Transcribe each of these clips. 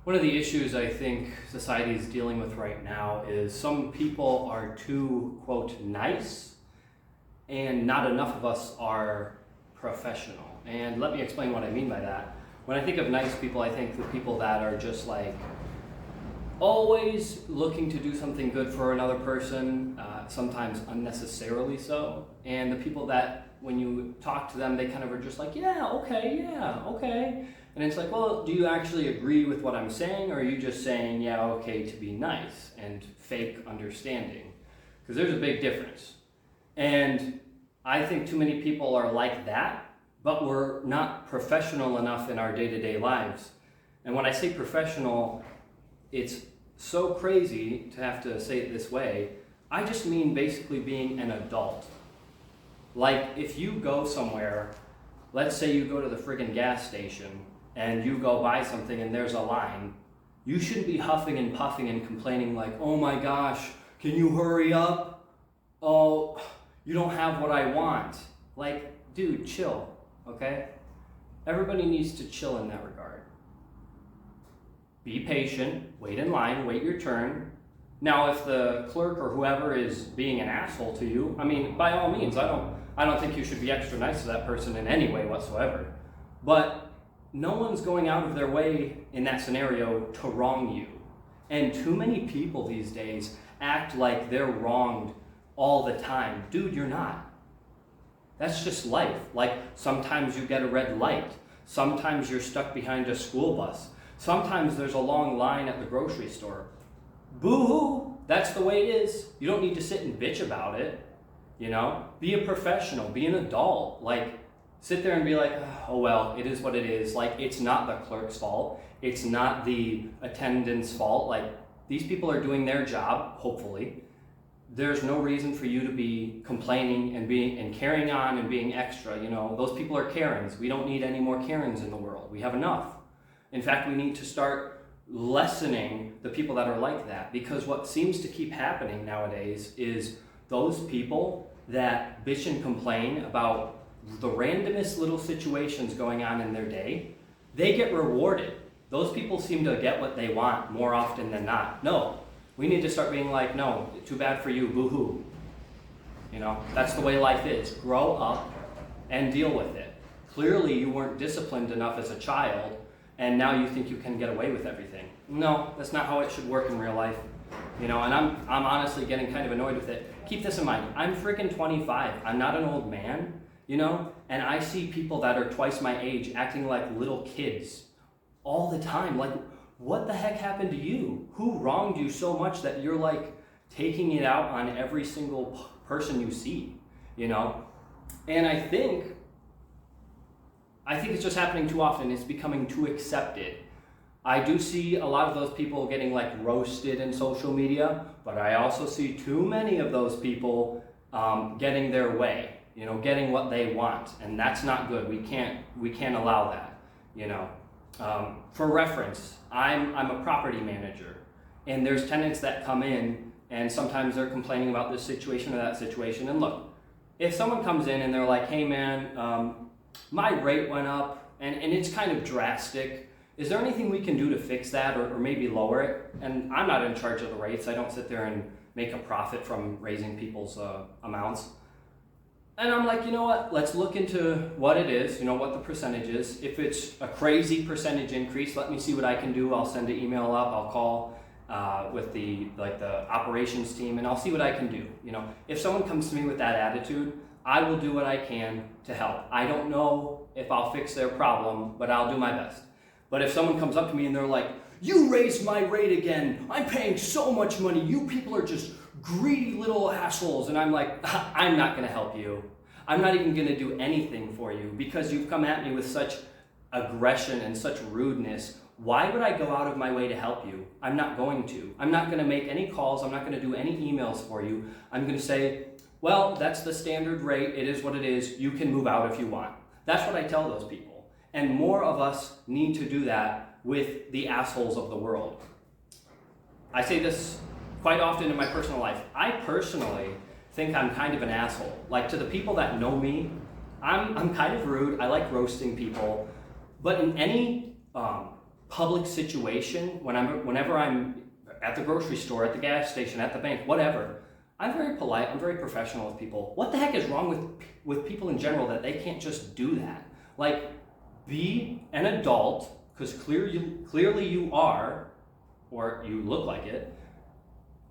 One of the issues I think society is dealing with right now is some people are too, quote, nice, and not enough of us are professional. And let me explain what I mean by that. When I think of nice people, I think the people that are just like always looking to do something good for another person, sometimes unnecessarily so. And the people that when you talk to them, they kind of are just like, yeah, okay. And it's like, well, do you actually agree with what I'm saying, or are you just saying, yeah, okay, to be nice and fake understanding? Because there's a big difference. And I think too many people are like that, but we're not professional enough in our day-to-day lives. And when I say professional, it's so crazy to have to say it this way. I just mean basically being an adult. Like if you go somewhere, let's say you go to the friggin' gas station and you go buy something and there's a line, you shouldn't be huffing and puffing and complaining like, oh my gosh, can you hurry up? Oh, you don't have what I want. Like, dude, chill, okay? Everybody needs to chill in that regard. Be patient, wait in line, wait your turn. Now, if the clerk or whoever is being an asshole to you, I mean, by all means, I don't think you should be extra nice to that person in any way whatsoever. But no one's going out of their way in that scenario to wrong you. And too many people these days act like they're wronged all the time. Dude, you're not. That's just life. Like sometimes you get a red light. Sometimes you're stuck behind a school bus. Sometimes there's a long line at the grocery store. Boo-hoo, that's the way it is. You don't need to sit and bitch about it. You know, be a professional, be an adult. Like, sit there and be like, oh well, it is what it is. Like, it's not the clerk's fault. It's not the attendant's fault. Like, these people are doing their job, hopefully. There's no reason for you to be complaining and carrying on and being extra. You know, those people are Karens. We don't need any more Karens in the world. We have enough. In fact, we need to start lessening the people that are like that, because what seems to keep happening nowadays is those people that bitch and complain about the randomest little situations going on in their day, they get rewarded. Those people seem to get what they want more often than not. No, we need to start being like, no, too bad for you, boo-hoo. You know, that's the way life is. Grow up and deal with it. Clearly you weren't disciplined enough as a child, and now you think you can get away with everything. No, that's not how it should work in real life. You know, and I'm honestly getting kind of annoyed with it. Keep this in mind, I'm freaking 25. I'm not an old man, you know? And I see people that are twice my age acting like little kids all the time. Like, what the heck happened to you? Who wronged you so much that you're like taking it out on every single person you see, you know? And I think it's just happening too often. It's becoming too accepted. I do see a lot of those people getting like roasted in social media, but I also see too many of those people getting their way, you know, getting what they want, and that's not good. We can't allow that, you know. For reference, I'm a property manager, and there's tenants that come in, and sometimes they're complaining about this situation or that situation. And look, if someone comes in and they're like, hey man, my rate went up, and it's kind of drastic. Is there anything we can do to fix that or maybe lower it? And I'm not in charge of the rates. I don't sit there and make a profit from raising people's amounts. And I'm like, you know what? Let's look into what it is, you know, what the percentage is. If it's a crazy percentage increase, let me see what I can do. I'll send an email up. I'll call with the operations team, and I'll see what I can do. You know, if someone comes to me with that attitude, I will do what I can to help. I don't know if I'll fix their problem, but I'll do my best. But if someone comes up to me and they're like, you raised my rate again, I'm paying so much money, you people are just greedy little assholes, and I'm like, I'm not gonna help you. I'm not even gonna do anything for you because you've come at me with such aggression and such rudeness. Why would I go out of my way to help you? I'm not going to. I'm not gonna make any calls, I'm not gonna do any emails for you. I'm gonna say, well, that's the standard rate, it is what it is, you can move out if you want. That's what I tell those people. And more of us need to do that with the assholes of the world. I say this quite often in my personal life. I personally think I'm kind of an asshole. Like, to the people that know me, I'm kind of rude. I like roasting people. But in any public situation, whenever I'm at the grocery store, at the gas station, at the bank, whatever, I'm very polite, I'm very professional with people. What the heck is wrong with people in general that they can't just do that? Like, be an adult, because clearly you are, or you look like it,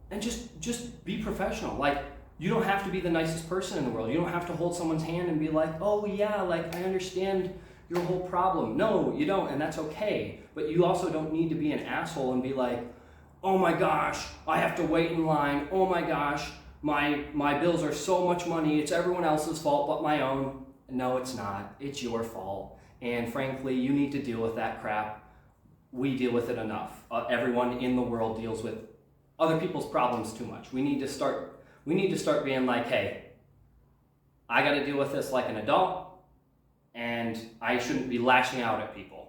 and just be professional. Like, you don't have to be the nicest person in the world. You don't have to hold someone's hand and be like, oh yeah, like I understand your whole problem. No, you don't, and that's okay. But you also don't need to be an asshole and be like, oh my gosh, I have to wait in line. Oh my gosh, my bills are so much money. It's everyone else's fault but my own. No, it's not. It's your fault. And frankly, you need to deal with that crap. We deal with it enough. Everyone in the world deals with other people's problems too much. We need to start being like, hey, I got to deal with this like an adult, and I shouldn't be lashing out at people.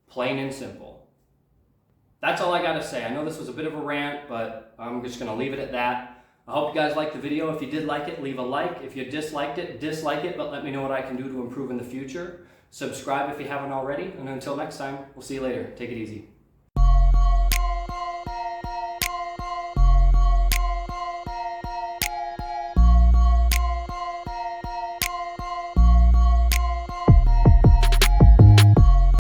Plain and simple. That's all I got to say. I know this was a bit of a rant, but I'm just going to leave it at that. I hope you guys liked the video. If you did like it, leave a like. If you disliked it, dislike it, but let me know what I can do to improve in the future. Subscribe if you haven't already, and until next time, we'll see you later. Take it easy.